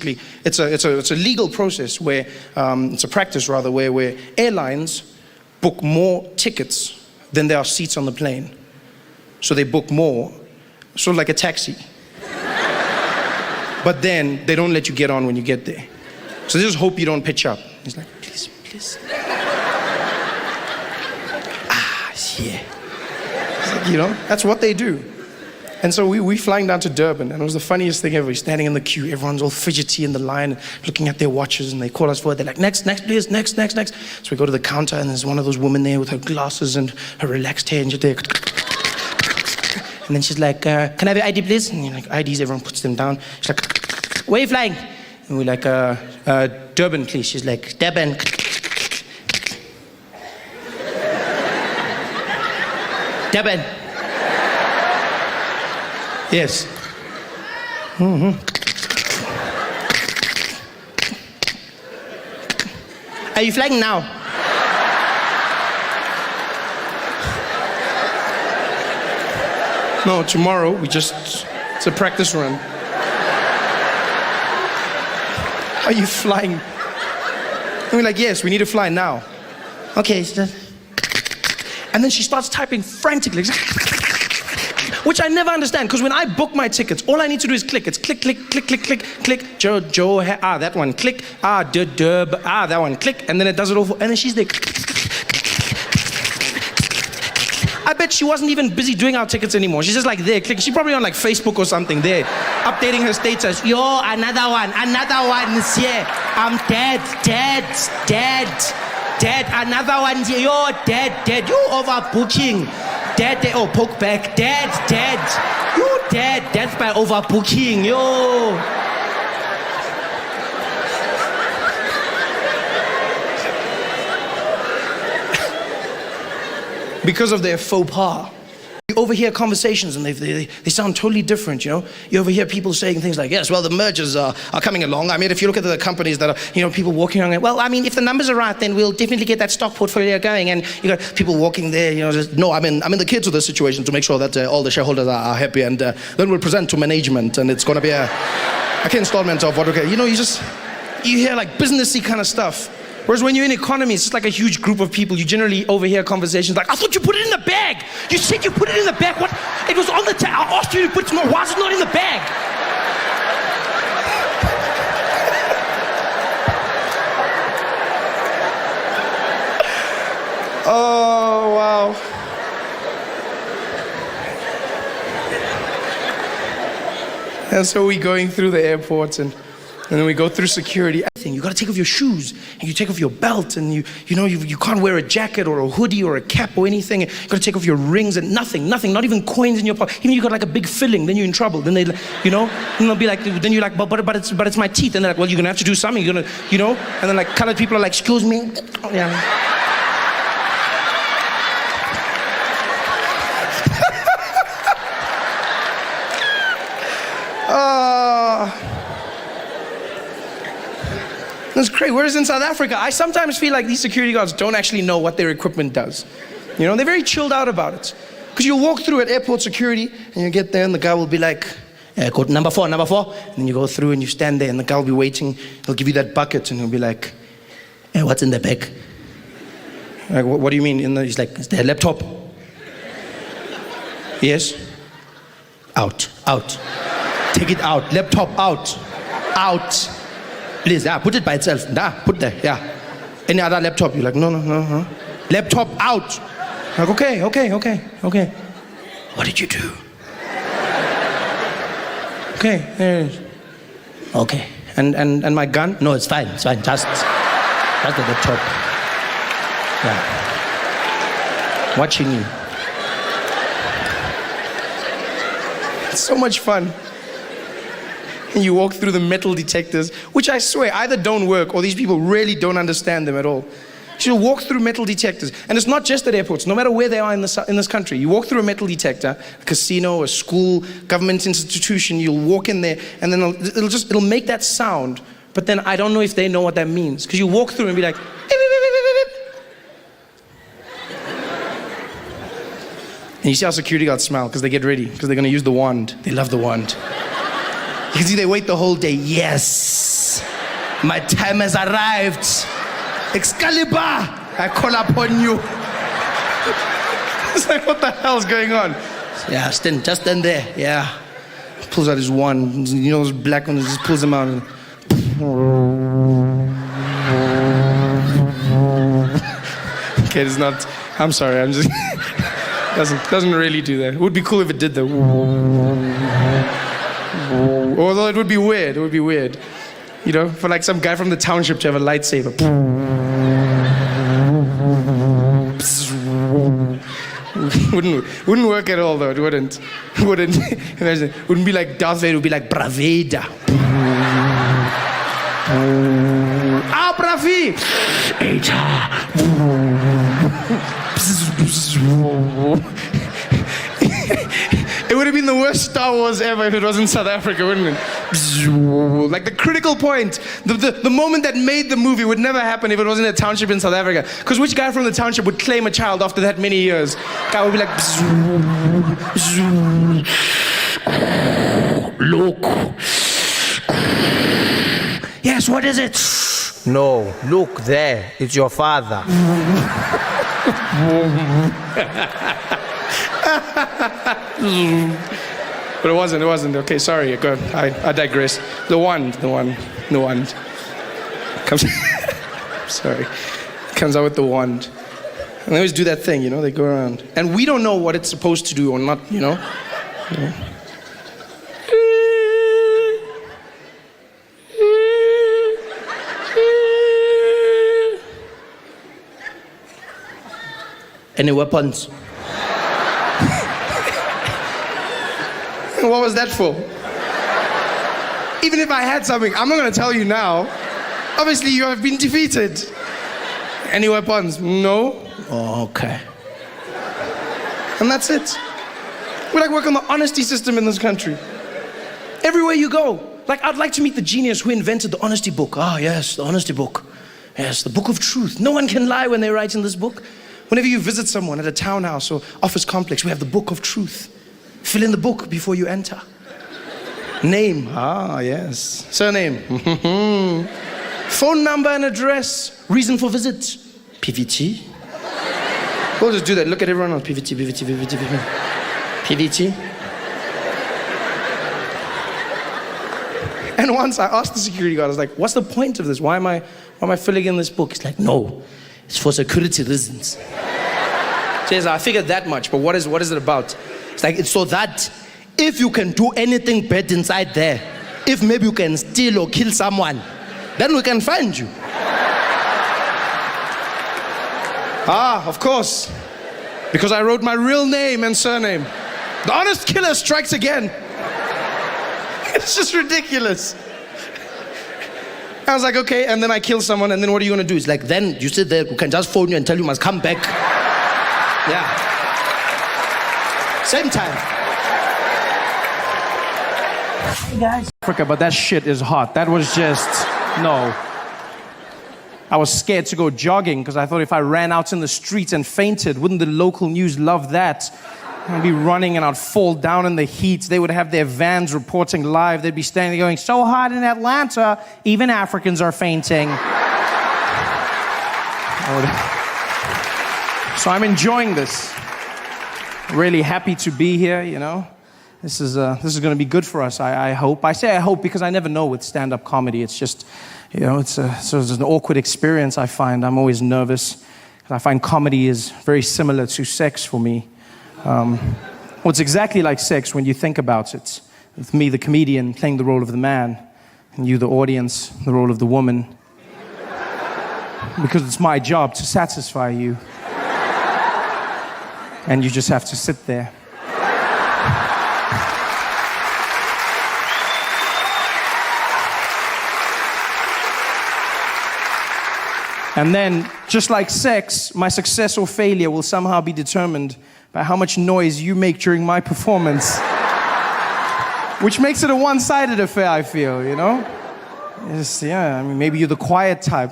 It's a legal process where, it's a practice rather, where airlines book more tickets than there are seats on the plane. So they book more, sort of like a taxi. But then they don't let you get on when you get there. So they just hope you don't pitch up. He's like, please, please. Yeah. It's like, that's what they do. And so we flying down to Durban, and it was the funniest thing ever. We're standing in the queue, everyone's all fidgety in the line, looking at their watches, and they call us forward. They're like, next, please, next. So we go to the counter, and there's one of those women there with her glasses and her relaxed hair, and she's there. And then she's like, can I have your ID, please? And you're like, IDs, everyone puts them down. She's like, where are you flying? And we're like, Durban, please. She's like, Durban. Durban. Yes. Mm-hmm. Are you flying now? No, tomorrow. It's a practice run. Are you flying? And we're like, yes, we need to fly now. Okay. And then she starts typing frantically. Which I never understand, because when I book my tickets, all I need to do is click. It's click, Joe, that one, click, Durban, that one, click, and then it does it all, and then she's there. I bet she wasn't even busy doing our tickets anymore. She's just like there, clicking. She's probably on like Facebook or something there, updating her status. Yo, another one, is here. I'm dead, another one here. Yo, dead, you overbooking. Dead, poke back. Dead. You dead. Death by overbooking. Yo. Because of their faux pas. You overhear conversations and they sound totally different, You overhear people saying things like, yes, well, the mergers are coming along. I mean, if you look at the companies that are, people walking around, well, I mean, if the numbers are right, then we'll definitely get that stock portfolio going. And you got people walking there, no, I'm in the kids of the situation to make sure that all the shareholders are happy. And then we'll present to management, and it's going to be a installment of what, you hear like businessy kind of stuff. Whereas when you're in economy, it's just like a huge group of people. You generally overhear conversations like, I thought you put it in the bag. You said you put it in the bag. What? It was on the table. I asked you to put it, why is it not in the bag? Oh, wow. And so we're going through the airports and then we go through security. You got to take off your shoes and you take off your belt, and you can't wear a jacket or a hoodie or a cap or anything. You got to take off your rings and nothing, not even coins in your pocket. Even you got like a big filling, then you're in trouble. Then and they'll be like, then you're like, but it's my teeth. And they're like, well, you're gonna have to do something. You're gonna, And then like colored people are like, excuse me, yeah. That's great. Whereas in South Africa, I sometimes feel like these security guards don't actually know what their equipment does. They're very chilled out about it. Because you walk through at airport security, and you get there, and the guy will be like, code number four. And then you go through, and you stand there, and the guy will be waiting. He'll give you that bucket, and he'll be like, what's in the bag? Like, what do you mean? He's like, is there a laptop? Yes. Out. Take it out. Laptop out. Please, put it by itself. Put there, Any other laptop? You're like, no. Laptop out. Like, okay. What did you do? Okay, there it is. Okay. And my gun? No, it's fine. Just the laptop. Yeah. Watching you. It's so much fun. And you walk through the metal detectors, which I swear either don't work or these people really don't understand them at all. You walk through metal detectors, and it's not just at airports. No matter where they are in this country, you walk through a metal detector, a casino, a school, government institution. You'll walk in there, and then it'll make that sound. But then I don't know if they know what that means, because you walk through and be like, beep, beep, beep, beep, beep. And you see how security guards smile because they get ready, because they're going to use the wand. They love the wand. You see, they wait the whole day. Yes, my time has arrived. Excalibur, I call upon you. It's like, what the hell's going on? Yeah, just stand there. Yeah. Pulls out his wand. You know those black ones, just pulls them out. Okay, it's not. I'm sorry. I'm just. doesn't really do that. It would be cool if it did though. Although it would be weird. It would be weird. You know, for like some guy from the township to have a lightsaber. Wouldn't work at all though. It wouldn't. Imagine. Wouldn't be like Darth Vader. It would be like Braveda. Ah, Bravi! It would have been the worst Star Wars ever if it was in South Africa, wouldn't it? Like the critical point, the moment that made the movie would never happen if it wasn't a township in South Africa. Because which guy from the township would claim a child after that many years? Guy would be like, look. Yes, what is it? No, look there. It's your father. But it wasn't. Okay, sorry. Go. I digress. The wand. Comes. Sorry. Comes out with the wand. And they always do that thing, you know, they go around. And we don't know what it's supposed to do or not, you know. Any weapons? What was that for? Even if I had something, I'm not going to tell you now. Obviously, you have been defeated. Any weapons? No? Oh, okay. And that's it. We like work on the honesty system in this country. Everywhere you go. Like, I'd like to meet the genius who invented the honesty book. Ah, yes, the honesty book. Yes, the book of truth. No one can lie when they write in this book. Whenever you visit someone at a townhouse or office complex, we have the book of truth. Fill in the book before you enter. Name, ah, yes. Surname, phone number and address. Reason for visit, PVT. We'll just do that. Look at everyone else. PVT. And once I asked the security guard, I was like, what's the point of this? Why am I filling in this book? He's like, no, it's for security reasons. Says, I figured that much, but what is it about? It's like, it's so that if you can do anything bad inside there, if maybe you can steal or kill someone, then we can find you. Ah, of course. Because I wrote my real name and surname. The honest killer strikes again. It's just ridiculous. I was like, okay, and then I kill someone, and then what are you gonna do? It's like, then you sit there, we can just phone you and tell you must come back. Yeah. Same time. Hey guys. Africa, but that shit is hot. That was just, no. I was scared to go jogging because I thought if I ran out in the streets and fainted, wouldn't the local news love that? I'd be running and I'd fall down in the heat. They would have their vans reporting live. They'd be standing there going, so hot in Atlanta, even Africans are fainting. So I'm enjoying this. Really happy to be here, you know. This is going to be good for us, I hope. I say I hope because I never know with stand-up comedy. It's just, you know, it's an awkward experience I find. I'm always nervous. I find comedy is very similar to sex for me. Well, it's exactly like sex when you think about it. With me, the comedian, playing the role of the man, and you, the audience, the role of the woman. Because it's my job to satisfy you. And you just have to sit there. And then, just like sex, my success or failure will somehow be determined by how much noise you make during my performance. Which makes it a one-sided affair, I feel, you know? I mean, maybe you're the quiet type.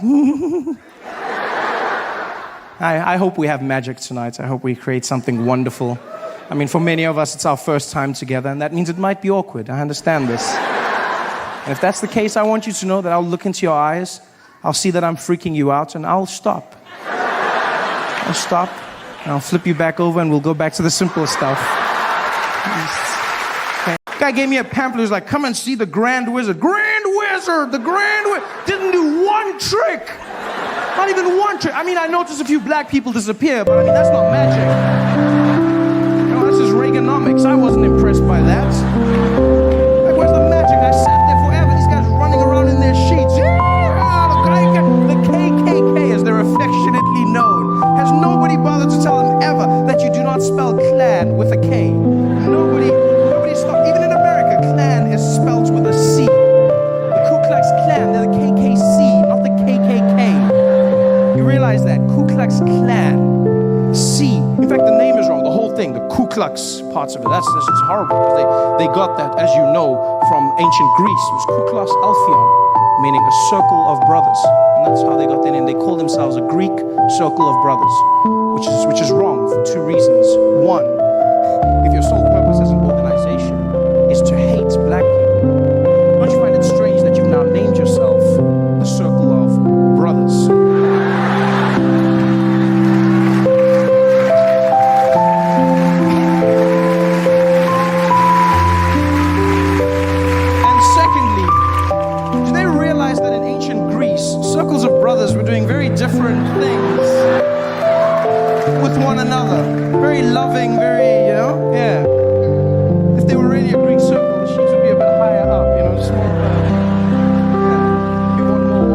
I hope we have magic tonight. I hope we create something wonderful. I mean, for many of us, it's our first time together, and that means it might be awkward. I understand this. And if that's the case, I want you to know that I'll look into your eyes, I'll see that I'm freaking you out, and I'll stop. I'll stop, and I'll flip you back over, and we'll go back to the simple stuff. Okay. Guy gave me a pamphlet, he was like, come and see the Grand Wizard. Grand Wizard, the Grand Wizard. Didn't do one trick. Not even one trick. I mean, I noticed a few black people disappear, but I mean, that's not magic. You know, that's just Reaganomics. I wasn't impressed by that. Like, where's the magic? I sat there forever. These guys running around in their sheets. The KKK, as they're affectionately known, has nobody bothered to tell them ever that you do not spell clan with a K. Nobody stopped. Even in America, clan is spelt with a C. The Ku Klux Klan, they're the KKC, not the KKK. You realize that? Ku Klux Klan. C. In fact, the name is wrong. The whole thing, the Ku Klux parts of it, that's just horrible. Because they got that, as you know, from ancient Greece. It was Ku Klux Alphion, meaning a circle of brothers. And that's how they got their name. They call themselves a Greek circle of brothers, which is wrong for two reasons. One, if your sole purpose as an organization is to hate black people, don't you find it strange that you've now named yourself the circle of brothers? And secondly, do they realize that in ancient Greece, circles of brothers were doing very different things with one another? Very loving, very, yeah. If they were really a Greek circle, the sheets would be a bit higher up, just more of a, yeah, you want more,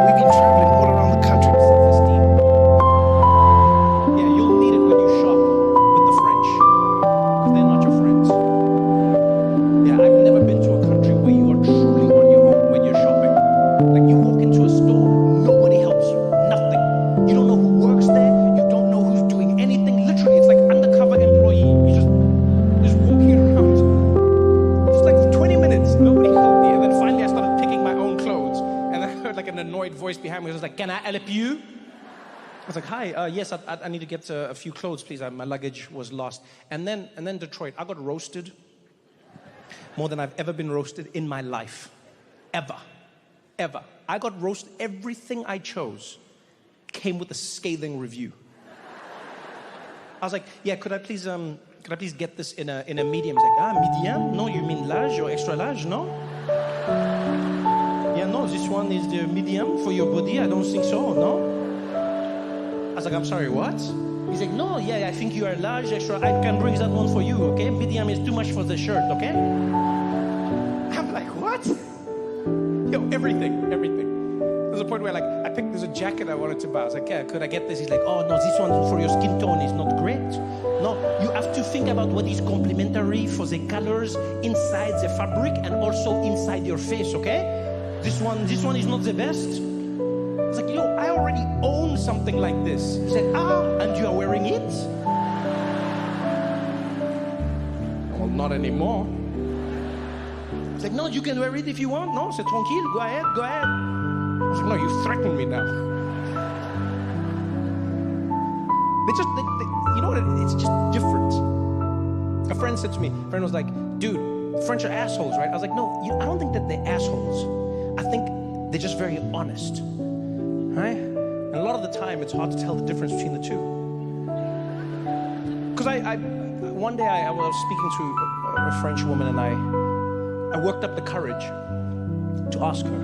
We've been traveling all around the country. self-esteem. Yeah, you'll need it when you shop with the French, because they're not your friends. Yeah, I've never been to a country where you are truly on your own when you're shopping. Like, you walk into a store, nobody helps you, nothing. You don't know who works there, you don't know who's doing anything. Literally, it's like undercover employee. You're just walking around. Just like for 20 minutes, nobody helped me. And then finally I started picking my own clothes. And I heard like an annoyed voice behind me. It was like, can I help you? I was like, hi, yes, I need to get a few clothes, please. My luggage was lost. And then Detroit, I got roasted more than I've ever been roasted in my life. Ever. I got roasted. Everything I chose came with a scathing review. I was like, yeah, could I please get this in a medium? He's like, medium? No, you mean large or extra large? No? Yeah, no, this one is the medium for your body. I don't think so, no? I was like, I'm sorry, what? He's like, no, yeah, I think you are large, extra. I can bring that one for you, okay? Medium is too much for the shirt, okay? I'm like, what? Yo, everything. There's a point where there's a jacket I wanted to buy. I was like, yeah, could I get this? He's like, oh, no, this one for your skin tone is not great. No, you have to think about what is complementary for the colors inside the fabric and also inside your face, okay? This one is not the best. I was like, yo, I already own something like this. He said, and you are wearing it? Well, not anymore. I was like, no, you can wear it if you want. No, c'est tranquille, go ahead. I was like, no, you threaten me now. You know what, it's just different. A friend said to me, a friend was like, dude, French are assholes, right? I was like, no, I don't think that they're assholes. I think they're just very honest, right? And a lot of the time, it's hard to tell the difference between the two. Because one day I was speaking to a French woman, and I worked up the courage to ask her.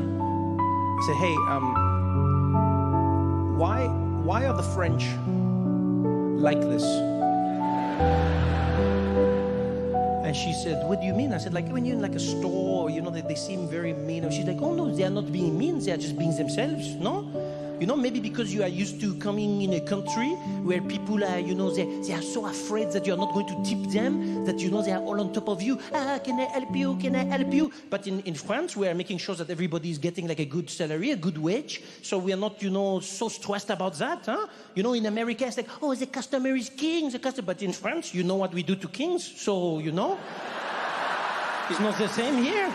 I said, hey, why are the French like this? And she said, what do you mean? I said, like when you're in like a store, they seem very mean. And she's like, oh no, they are not being mean, they are just being themselves, no? Maybe because you are used to coming in a country where people are, they are so afraid that you're not going to tip them, that, they are all on top of you. Can I help you? Can I help you? But in France, we are making sure that everybody is getting like a good salary, a good wage. So we are not, so stressed about that, huh? In America, it's like, oh, the customer is king, But in France, you know what we do to kings. So, it's not the same here.